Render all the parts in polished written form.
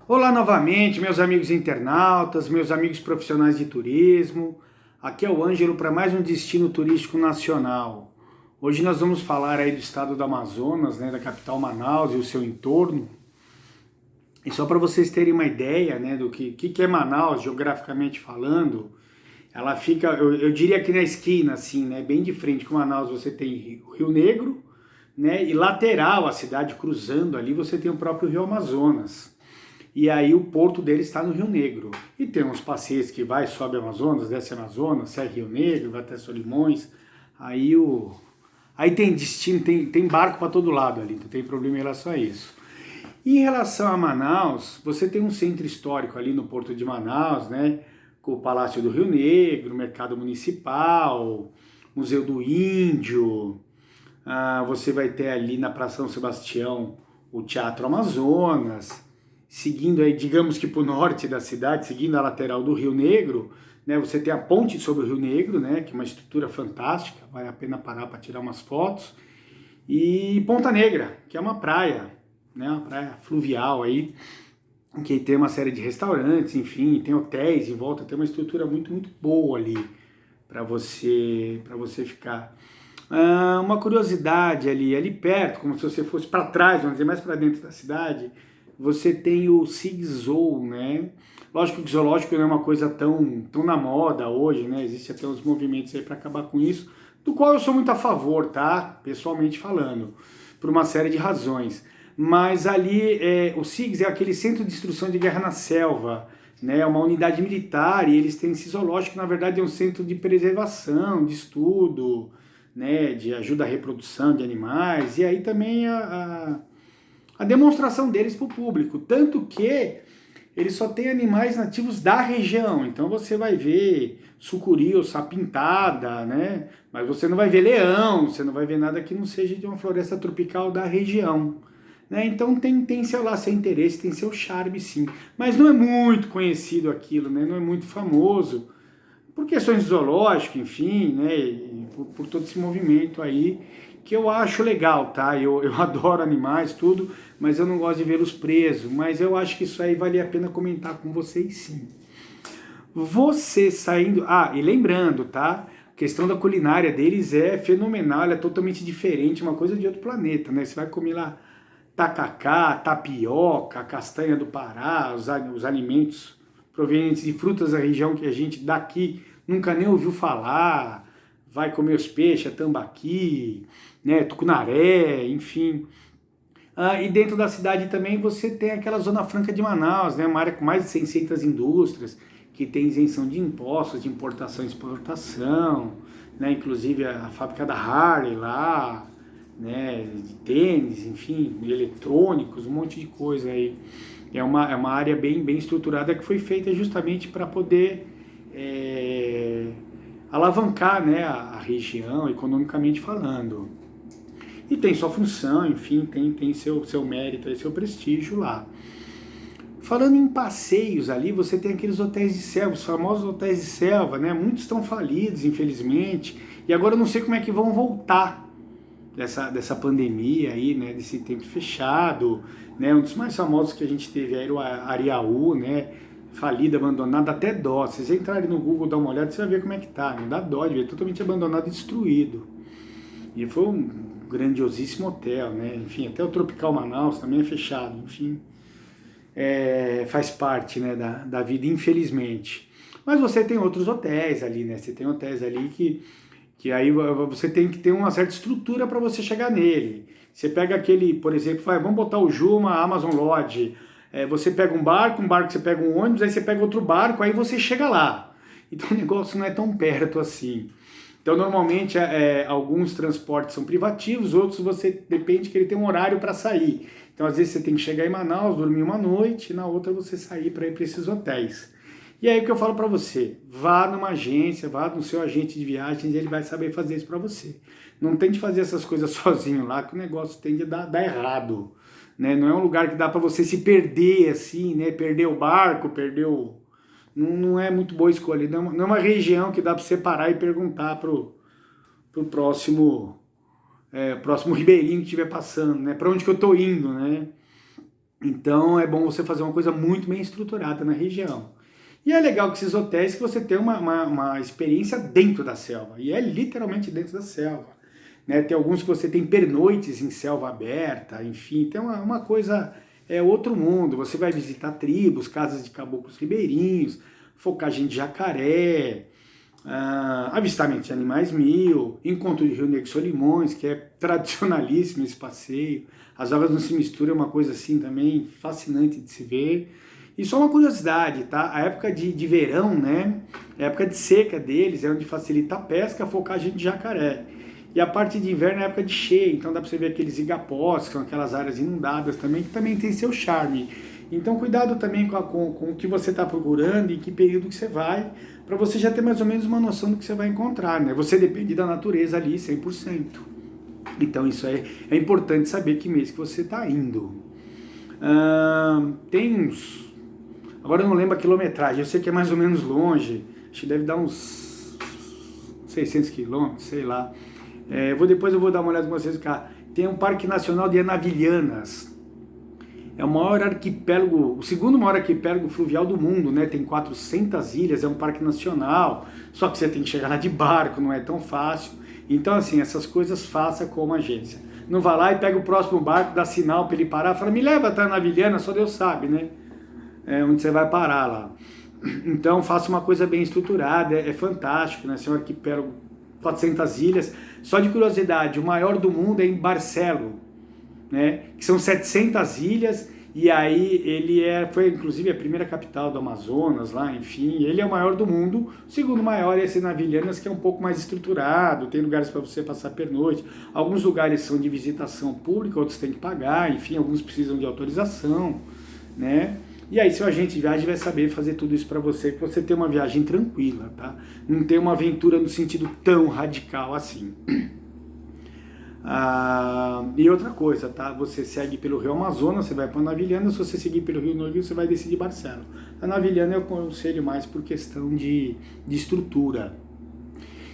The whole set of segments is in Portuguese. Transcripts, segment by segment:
Olá novamente, meus amigos internautas, meus amigos profissionais de turismo. Aqui é o Ângelo para mais um destino turístico nacional. Hoje nós vamos falar aí do estado do Amazonas, né, da capital Manaus e o seu entorno. E só para vocês terem uma ideia, né, do que é Manaus, geograficamente falando, ela fica, eu diria aqui na esquina, assim, né, bem de frente com Manaus você tem o Rio Negro, né, e lateral a cidade cruzando ali você tem o próprio Rio Amazonas. E aí o porto dele está no Rio Negro. E tem uns passeios que vai, sobe Amazonas, desce Amazonas, segue Rio Negro, vai até Solimões. Aí, aí tem destino, tem barco para todo lado ali, não tem problema em relação a isso. E em relação a Manaus, você tem um centro histórico ali no Porto de Manaus, né? Com o Palácio do Rio Negro, Mercado Municipal, Museu do Índio. Você vai ter ali na Praça São Sebastião o Teatro Amazonas. Seguindo aí, digamos que para o norte da cidade, seguindo a lateral do Rio Negro, né, você tem a ponte sobre o Rio Negro, né, que é uma estrutura fantástica, vale a pena parar para tirar umas fotos, e Ponta Negra, que é uma praia, né, uma praia fluvial aí, que tem uma série de restaurantes, enfim, tem hotéis em volta, tem uma estrutura muito boa ali para você ficar. Uma curiosidade ali perto, como se você fosse para trás, vamos dizer, mais para dentro da cidade, você tem o Sig Zoo, né? Lógico que o zoológico não é uma coisa tão na moda hoje, né? Existem até uns movimentos aí para acabar com isso, do qual eu sou muito a favor, tá? Pessoalmente falando, por uma série de razões. Mas ali, o SIGS é aquele Centro de Instrução de Guerra na Selva, né? É uma unidade militar e eles têm esse zoológico, que na verdade é um centro de preservação, de estudo, né? De ajuda à reprodução de animais, e aí também a demonstração deles para o público, tanto que ele só tem animais nativos da região, então você vai ver sucuri ou sapintada, né? Mas você não vai ver leão, você não vai ver nada que não seja de uma floresta tropical da região. Né? Então tem seu lá, seu interesse, tem seu charme sim, mas não é muito conhecido aquilo, né? Não é muito famoso, por questões zoológicas, enfim, né? E por todo esse movimento aí, que eu acho legal, tá? Eu adoro animais, tudo, mas eu não gosto de vê-los presos. Mas eu acho que isso aí vale a pena comentar com vocês sim. Você saindo... e lembrando, tá? A questão da culinária deles é fenomenal, é totalmente diferente, uma coisa de outro planeta, né? Você vai comer lá tacacá, tapioca, castanha do Pará, os alimentos provenientes de frutas da região que a gente daqui nunca nem ouviu falar, vai comer os peixes, tambaqui, né, tucunaré, enfim. E dentro da cidade também você tem aquela Zona Franca de Manaus, né, uma área com mais de 600 indústrias, que tem isenção de impostos, de importação e exportação, né, inclusive a fábrica da Harley lá, né, de tênis, enfim, eletrônicos, um monte de coisa aí. É uma área bem estruturada que foi feita justamente para poder alavancar, né, a região, economicamente falando. E tem sua função, enfim, tem seu mérito, seu prestígio lá. Falando em passeios ali, você tem aqueles hotéis de selva, os famosos hotéis de selva, né? Muitos estão falidos, infelizmente, e agora eu não sei como é que vão voltar dessa pandemia aí, né? Desse tempo fechado, né? Um dos mais famosos que a gente teve era o Ariaú, né? Falido, abandonado, até dó. Se vocês entrarem no Google, dar uma olhada, você vai ver como é que tá. Não dá dó de ver, totalmente abandonado e destruído. E foi um grandiosíssimo hotel, né? Enfim, até o Tropical Manaus também é fechado, enfim. Faz parte, né, da vida, infelizmente. Mas você tem outros hotéis ali, né? Você tem hotéis ali que aí você tem que ter uma certa estrutura para você chegar nele. Você pega aquele, por exemplo, vamos botar o Juma Amazon Lodge, você pega um barco você pega um ônibus, aí você pega outro barco, aí você chega lá. Então o negócio não é tão perto assim. Então normalmente alguns transportes são privativos, outros você depende que ele tem um horário para sair. Então às vezes você tem que chegar em Manaus, dormir uma noite, e na outra você sair para ir para esses hotéis. E aí o que eu falo para você, vá numa agência, vá no seu agente de viagens, ele vai saber fazer isso para você. Não tente fazer essas coisas sozinho lá, que o negócio tende a dar errado. Né? Não é um lugar que dá para você se perder assim, né? Perder o barco, não é muito boa escolha. Não é uma região que dá para você parar e perguntar pro próximo ribeirinho que estiver passando, né? Para onde que eu estou indo, né? Então é bom você fazer uma coisa muito bem estruturada na região. E é legal que esses hotéis que você tem uma experiência dentro da selva, e é literalmente dentro da selva. Né? Tem alguns que você tem pernoites em selva aberta, enfim, tem uma coisa, é outro mundo. Você vai visitar tribos, casas de caboclos ribeirinhos, focagem de jacaré, avistamento de animais mil, encontro de Rio Negro e Solimões, que é tradicionalíssimo esse passeio. As águas não se misturam, é uma coisa assim também fascinante de se ver. E só uma curiosidade, tá? A época de verão, né? A época de seca deles é onde facilita a pesca, a focagem de jacaré. E a parte de inverno é a época de cheia, então dá para você ver aqueles igapós, que são aquelas áreas inundadas também, que também tem seu charme. Então cuidado também com o que você está procurando e que período que você vai, para você já ter mais ou menos uma noção do que você vai encontrar, né? Você depende da natureza ali 100%. Então isso é importante saber que mês que você está indo. Tem uns... Agora eu não lembro a quilometragem, eu sei que é mais ou menos longe, acho que deve dar uns 600 quilômetros, sei lá. Depois eu vou dar uma olhada com vocês cá. Tem um Parque Nacional de Anavilhanas. É o maior arquipélago, o segundo maior arquipélago fluvial do mundo, né? Tem 400 ilhas, é um parque nacional, só que você tem que chegar lá de barco, não é tão fácil. Então, assim, essas coisas faça como agência. Não vá lá e pega o próximo barco, dá sinal para ele parar, fala, me leva até a Anavilhana, só Deus sabe, né? Onde você vai parar lá. Então, faça uma coisa bem estruturada, é fantástico, né? Esse é um arquipélago, 400 ilhas. Só de curiosidade, o maior do mundo é em Barcelo, né? Que são 700 ilhas, e aí ele foi inclusive a primeira capital do Amazonas, lá, enfim, ele é o maior do mundo. O segundo maior é esse Anavilhanas, que é um pouco mais estruturado, tem lugares para você passar pernoite. Alguns lugares são de visitação pública, outros tem que pagar, enfim, alguns precisam de autorização, né? E aí seu agente de viagem vai saber fazer tudo isso para você ter uma viagem tranquila, tá? Não ter uma aventura no sentido tão radical assim. E outra coisa, tá? Você segue pelo Rio Amazonas, você vai para Anavilhana. Se você seguir pelo Rio Negro, você vai descer de Barcelo. Anavilhana eu aconselho mais por questão de estrutura.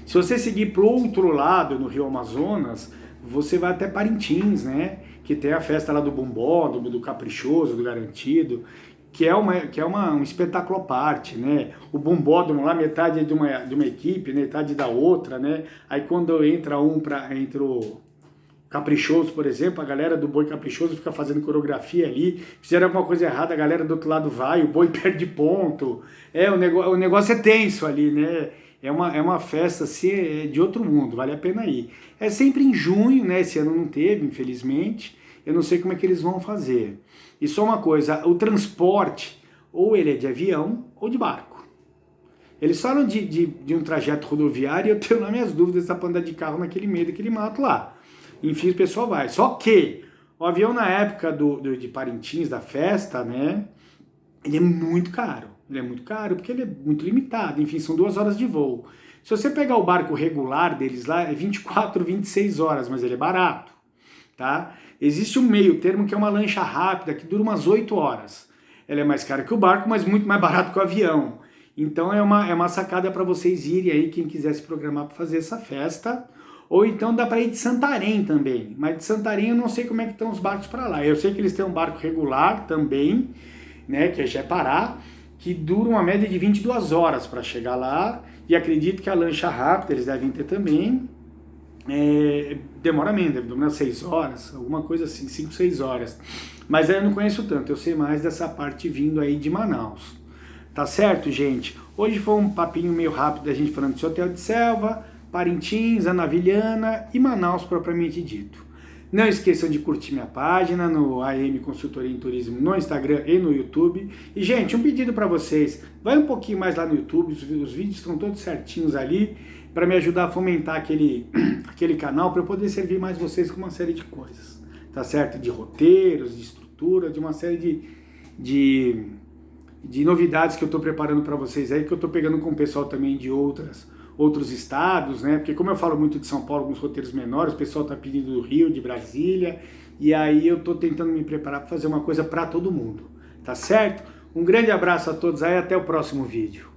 Se você seguir pro outro lado, no Rio Amazonas, você vai até Parintins, né? Que tem a festa lá do Bumbó, do Caprichoso, do Garantido, que é um espetáculo à parte, né? O bombódromo lá, metade é de uma equipe, metade da outra, né? Aí quando entra o Caprichoso, por exemplo, a galera do Boi Caprichoso fica fazendo coreografia ali, fizeram alguma coisa errada, a galera do outro lado vai, o boi perde ponto, o negócio é tenso ali, né? É uma festa assim, de outro mundo, vale a pena ir. É sempre em junho, né? Esse ano não teve, infelizmente, eu não sei como é que eles vão fazer. E só uma coisa, o transporte, ou ele é de avião ou de barco. Eles falam de um trajeto rodoviário e eu tenho lá minhas dúvidas para andar de carro naquele meio daquele mato lá. Enfim, o pessoal vai. Só que o avião na época de Parintins, da festa, né, ele é muito caro. Ele é muito caro porque ele é muito limitado. Enfim, são 2 horas de voo. Se você pegar o barco regular deles lá, é 24, 26 horas, mas ele é barato, tá? Existe um meio termo que é uma lancha rápida, que dura umas 8 horas. Ela é mais cara que o barco, mas muito mais barato que o avião. Então é uma sacada para vocês irem aí, quem quiser se programar para fazer essa festa. Ou então dá para ir de Santarém também. Mas de Santarém eu não sei como é que estão os barcos para lá. Eu sei que eles têm um barco regular também, né, que é Jé-Pará, que dura uma média de 22 horas para chegar lá. E acredito que a lancha rápida eles devem ter também. Demora menos, deve demorar 6 horas, alguma coisa assim, 5, 6 horas. Mas aí eu não conheço tanto, eu sei mais dessa parte vindo aí de Manaus. Tá certo, gente? Hoje foi um papinho meio rápido da gente falando desse hotel de selva, Parintins, Anavilhana e Manaus propriamente dito. Não esqueçam de curtir minha página no AM Consultoria em Turismo no Instagram e no YouTube. E, gente, um pedido para vocês, vai um pouquinho mais lá no YouTube, os vídeos estão todos certinhos ali, para me ajudar a fomentar aquele canal, para eu poder servir mais vocês com uma série de coisas, tá certo? De roteiros, de estrutura, de uma série de novidades que eu estou preparando para vocês aí, que eu estou pegando com o pessoal também de outros estados, né? Porque como eu falo muito de São Paulo, alguns roteiros menores, o pessoal está pedindo do Rio, de Brasília, e aí eu estou tentando me preparar para fazer uma coisa para todo mundo, tá certo? Um grande abraço a todos aí, até o próximo vídeo.